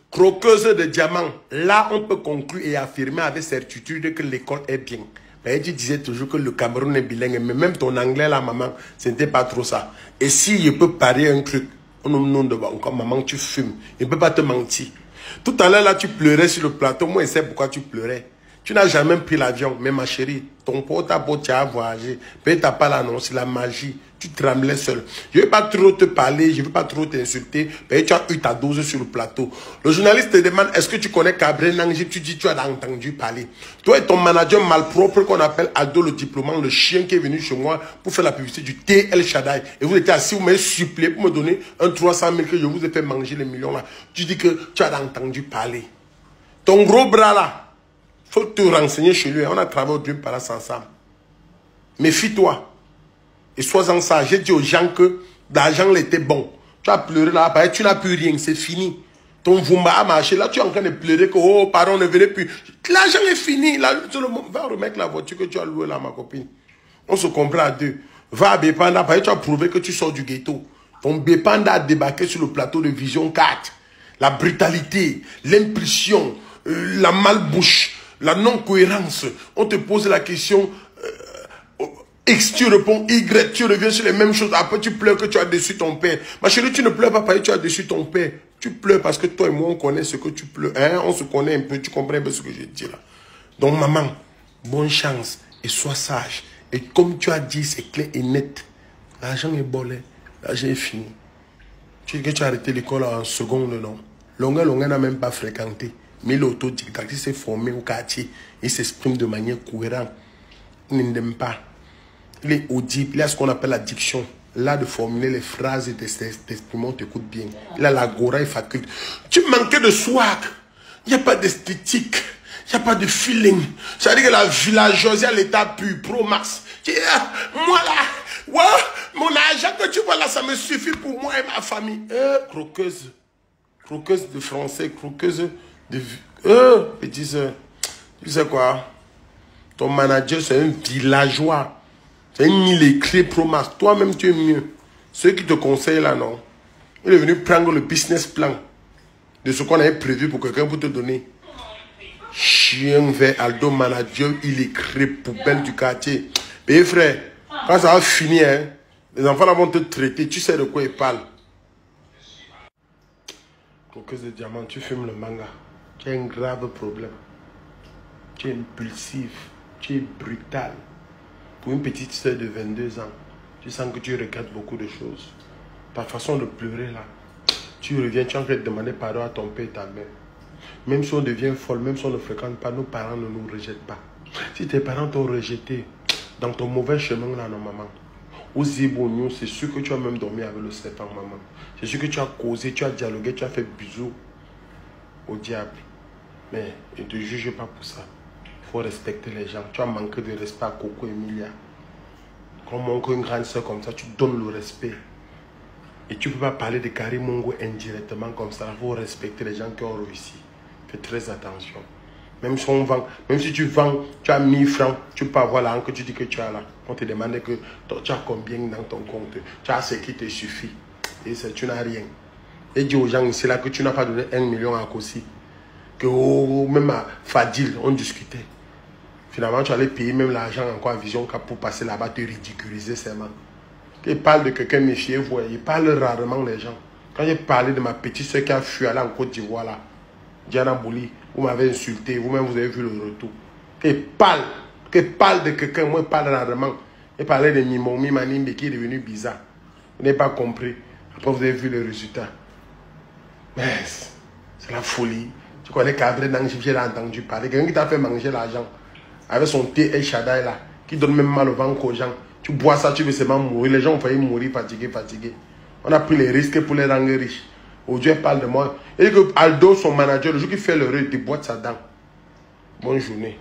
Croqueuse de diamants. Là, on peut conclure et affirmer avec certitude que l'école est bien. Mais tu disais toujours que le Cameroun est bilingue. Mais même ton anglais, là, maman, ce n'était pas trop ça. Et si je peux parier un truc, encore maman, tu fumes. Je ne peux pas te mentir. Tout à l'heure, là, tu pleurais sur le plateau. Moi, je sais pourquoi tu pleurais. Tu n'as jamais pris l'avion. Mais ma chérie, ton pote a beau, tu as voyagé. Mais tu n'as pas l'annonce, c'est la magie. Tu tremblais seul. Je ne vais pas trop te parler, je ne vais pas trop t'insulter. Mais tu as eu ta dose sur le plateau. Le journaliste te demande, est-ce que tu connais Cabré Nangé? Tu dis, tu as entendu parler. Toi et ton manager malpropre qu'on appelle Aldo le diplômant, le chien qui est venu chez moi pour faire la publicité du thé El Shaddai. Et vous étiez assis, vous m'avez supplié pour me donner un 300 000 que je vous ai fait manger les millions là. Tu dis que tu as entendu parler. Ton gros bras là. Faut te renseigner chez lui. On a travaillé au Dream Palace ensemble. Méfie-toi. Et sois-en sage. J'ai dit aux gens que l'argent était bon. Tu as pleuré là, tu n'as plus rien. C'est fini. Ton Vumba a marché. Là, tu es en train de pleurer que, oh, pardon, ne venez plus. L'argent est fini. Là, va remettre la voiture que tu as louée là, ma copine. On se comprend à deux. Va à Bépanda. Tu as prouvé que tu sors du ghetto. Ton Bépanda a débarqué sur le plateau de Vision 4. La brutalité, l'impulsion, la malbouche. La non-cohérence, on te pose la question, X, tu réponds Y, tu reviens sur les mêmes choses. Après, tu pleures que tu as déçu ton père. Ma chérie, tu ne pleures pas parce que tu as déçu ton père. Tu pleures parce que toi et moi, on connaît ce que tu pleures. Hein? On se connaît un peu, tu comprends un peu ce que je dis là. Donc, maman, bonne chance et sois sage. Et comme tu as dit, c'est clair et net. L'argent est bolé, l'argent est fini. Tu dis que tu as arrêté l'école en seconde, non? Longueur n'a même pas fréquenté. Mais l'autodidacte s'est formé au quartier. Il s'exprime de manière cohérente. Il n'aime pas. Il est audible. Il a ce qu'on appelle la diction. Là, de formuler les phrases et d'exprimer, on t'écoute bien. Il a l'agora et faculté. Tu manquais de swag. Il n'y a pas d'esthétique. Il n'y a pas de feeling. Ça veut dire que la villageoise à l'état pur, pro max. Moi là, ouais, mon argent que tu vois là, ça me suffit pour moi et ma famille. Croqueuse. Croqueuse de français, croqueuse de... petit soeur, tu sais quoi? Ton manager, c'est un villageois. C'est un illettré pro-max. Toi-même, tu es mieux. Ceux qui te conseillent là, non? Il est venu prendre le business plan de ce qu'on avait prévu pour quelqu'un pour te donner. Chien vert, Aldo manager, illettré, poubelle du quartier. Et frère, quand ça va finir, hein, les enfants là vont te traiter. Tu sais de quoi ils parlent. Croqueuse de diamant, tu fumes le manga. Tu as un grave problème. Tu es impulsif. Tu es brutal. Pour une petite soeur de 22 ans, tu sens que tu regrettes beaucoup de choses. Ta façon de pleurer là, tu reviens, tu es en train de demander pardon à ton père et ta mère. Même si on devient folle, même si on ne fréquente pas, nos parents ne nous rejettent pas. Si tes parents t'ont rejeté dans ton mauvais chemin là, non maman. Aux Zibonio, c'est sûr que tu as même dormi avec le serpent, maman. C'est sûr que tu as causé, tu as dialogué, tu as fait bisous au diable. Mais je ne te juge pas pour ça. Il faut respecter les gens. Tu as manqué de respect à Coco Emilia. Quand on manque une grande soeur comme ça, tu donnes le respect. Et tu ne peux pas parler de Karim Mongo indirectement comme ça. Il faut respecter les gens qui ont réussi. Fais très attention. Même si on vend, même si tu vends, tu as 1000 francs, tu peux avoir l'argent que tu dis que tu as là. On te demande que tu as combien dans ton compte. Tu as ce qui te suffit. Et ça, tu n'as rien. Et dis aux gens ici là que tu n'as pas donné 1 million à Kossi. Que même à Fadil, on discutait. Finalement, tu allais payer même l'argent encore à Vision pour passer là-bas, te ridiculiser seulement. Quand il parle de quelqu'un, méfiez-vous, il parle rarement les gens. Quand j'ai parlé de ma petite soeur qui a fui aller en Côte d'Ivoire là, Diana Bouli, vous m'avez insulté, vous-même vous avez vu le retour. Quand il parle de quelqu'un, moi il parle rarement. Il parlait de Mimomi Manimbe qui est devenu bizarre. Vous n'avez pas compris. Après vous avez vu le résultat. Mais c'est la folie. Tu connais Cabré Nangé, j'ai entendu parler. Quelqu'un qui t'a fait manger l'argent avec son thé El Shaddai là, qui donne même mal au ventre aux gens. Tu bois ça, tu veux seulement mourir. Les gens ont failli mourir fatigués. On a pris les risques pour les rendre riches. Aujourd'hui, elle parle de moi. Et que Aldo, son manager, le jour qu'il fait le rêve, il déboîte sa dent. Bonne journée.